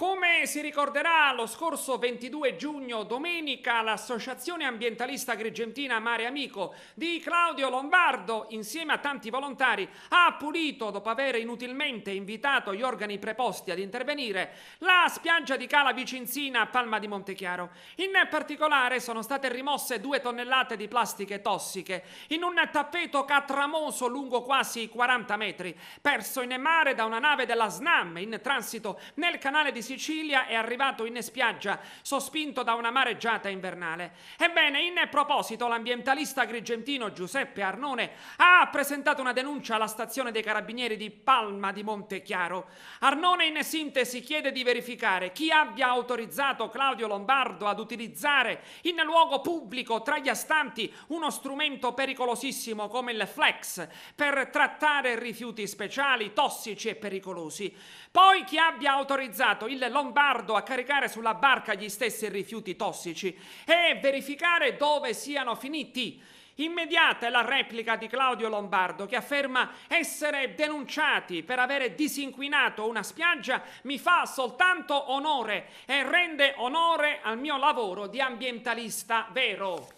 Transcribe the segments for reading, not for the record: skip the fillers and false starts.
Come si ricorderà, lo scorso 22 giugno, domenica, l'associazione ambientalista agrigentina Mare Amico di Claudio Lombardo, insieme a tanti volontari, ha pulito, dopo aver inutilmente invitato gli organi preposti ad intervenire, la spiaggia di Cala Vicinzina a Palma di Montechiaro. In particolare sono state rimosse 2 tonnellate di plastiche tossiche in un tappeto catramoso lungo quasi 40 metri, perso in mare da una nave della SNAM in transito nel canale di Sicilia è arrivato in spiaggia sospinto da una mareggiata invernale. Ebbene, in proposito, l'ambientalista agrigentino Giuseppe Arnone ha presentato una denuncia alla stazione dei Carabinieri di Palma di Montechiaro. Arnone, in sintesi, chiede di verificare chi abbia autorizzato Claudio Lombardo ad utilizzare in luogo pubblico tra gli astanti uno strumento pericolosissimo come il Flex per trattare rifiuti speciali, tossici e pericolosi. Poi chi abbia autorizzato il Lombardo a caricare sulla barca gli stessi rifiuti tossici e verificare dove siano finiti. Immediata è la replica di Claudio Lombardo, che afferma essere denunciati per avere disinquinato una spiaggia mi fa soltanto onore e rende onore al mio lavoro di ambientalista vero.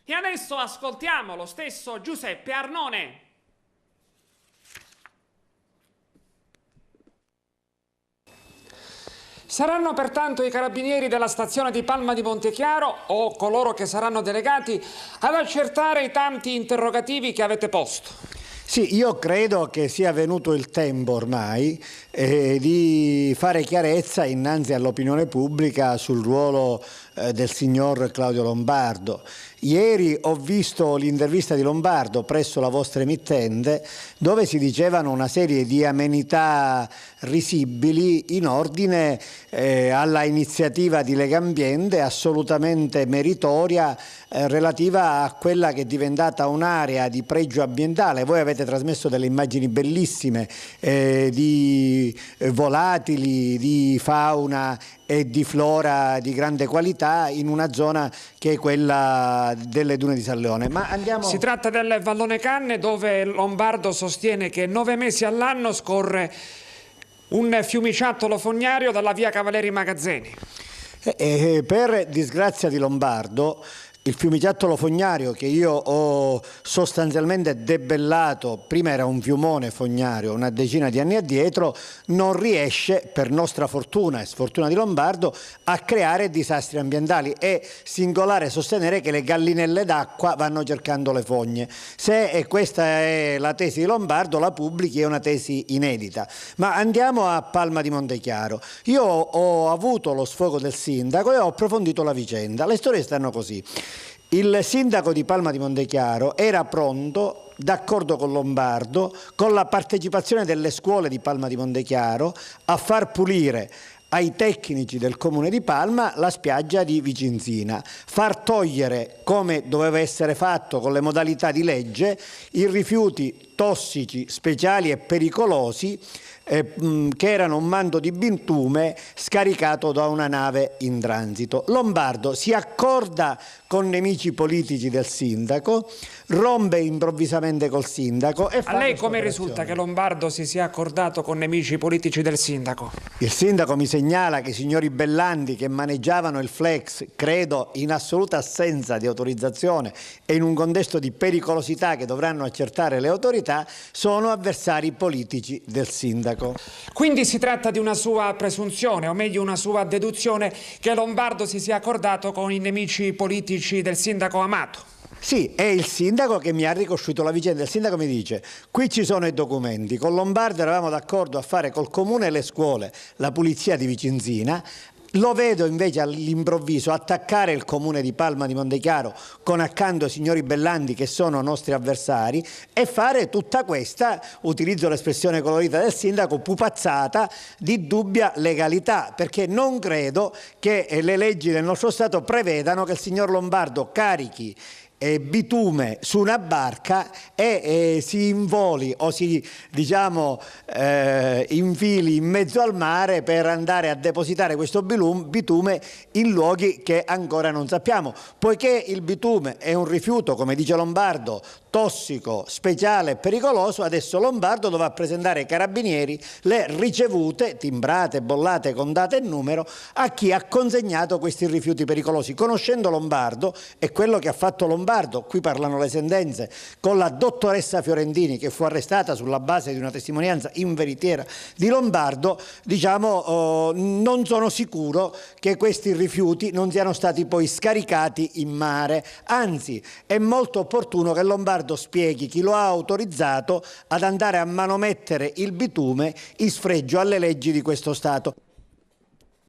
E adesso ascoltiamo lo stesso Giuseppe Arnone. Saranno pertanto i carabinieri della stazione di Palma di Montechiaro o coloro che saranno delegati ad accertare i tanti interrogativi che avete posto? Sì, io credo che sia venuto il tempo ormai di fare chiarezza innanzi all'opinione pubblica sul ruolo del signor Claudio Lombardo. Ieri ho visto l'intervista di Lombardo presso la vostra emittente dove si dicevano una serie di amenità risibili in ordine alla iniziativa di Legambiente assolutamente meritoria relativa a quella che è diventata un'area di pregio ambientale. Voi avete trasmesso delle immagini bellissime di volatili, di fauna e di flora di grande qualità in una zona che è quella delle dune di San Leone. Ma andiamo... Si tratta del Vallone Canne, dove Lombardo sostiene che 9 mesi all'anno scorre un fiumiciattolo fognario dalla via Cavaleri Magazzeni. Per disgrazia di Lombardo, il fiumiciattolo fognario che io ho sostanzialmente debellato, prima era un fiumone fognario una decina di anni addietro, non riesce, per nostra fortuna e sfortuna di Lombardo, a creare disastri ambientali. È singolare sostenere che le gallinelle d'acqua vanno cercando le fogne. Se questa è la tesi di Lombardo, la pubblichi, è una tesi inedita. Ma andiamo a Palma di Montechiaro. Io ho avuto lo sfogo del sindaco e ho approfondito la vicenda. Le storie stanno così. Il sindaco di Palma di Montechiaro era pronto, d'accordo con Lombardo, con la partecipazione delle scuole di Palma di Montechiaro, a far pulire ai tecnici del comune di Palma la spiaggia di Vicinzina, far togliere, come doveva essere fatto con le modalità di legge, i rifiuti tossici, speciali e pericolosi che erano un manto di bitume scaricato da una nave in transito. Lombardo si accorda con nemici politici del sindaco, rompe improvvisamente col sindaco e fa... A lei come risulta che Lombardo si sia accordato con nemici politici del sindaco? Il sindaco mi segnala che i signori Bellanti che maneggiavano il Flex, credo in assoluta assenza di autorizzazione e in un contesto di pericolosità che dovranno accertare le autorità, sono avversari politici del sindaco. Quindi si tratta di una sua presunzione, o meglio una sua deduzione, che Lombardo si sia accordato con i nemici politici del sindaco Amato. Sì, è il sindaco che mi ha ricostruito la vicenda. Il sindaco mi dice: qui ci sono i documenti, con Lombardo eravamo d'accordo a fare col comune e le scuole la pulizia di Vicinzina. Lo vedo invece all'improvviso attaccare il comune di Palma di Montechiaro con accanto i signori Bellanti che sono nostri avversari e fare tutta questa, utilizzo l'espressione colorita del sindaco, pupazzata di dubbia legalità, perché non credo che le leggi del nostro Stato prevedano che il signor Lombardo carichi bitume su una barca e si involi o si infili in mezzo al mare per andare a depositare questo bitume in luoghi che ancora non sappiamo. Poiché il bitume è un rifiuto, come dice Lombardo, tossico, speciale e pericoloso, adesso Lombardo dovrà presentare ai carabinieri le ricevute, timbrate, bollate con data e numero, a chi ha consegnato questi rifiuti pericolosi. Conoscendo Lombardo e quello che ha fatto Lombardo, qui parlano le sentenze, con la dottoressa Fiorentini che fu arrestata sulla base di una testimonianza inveritiera di Lombardo, non sono sicuro che questi rifiuti non siano stati poi scaricati in mare. Anzi, è molto opportuno che Lombardo spieghi chi lo ha autorizzato ad andare a manomettere il bitume in sfregio alle leggi di questo Stato.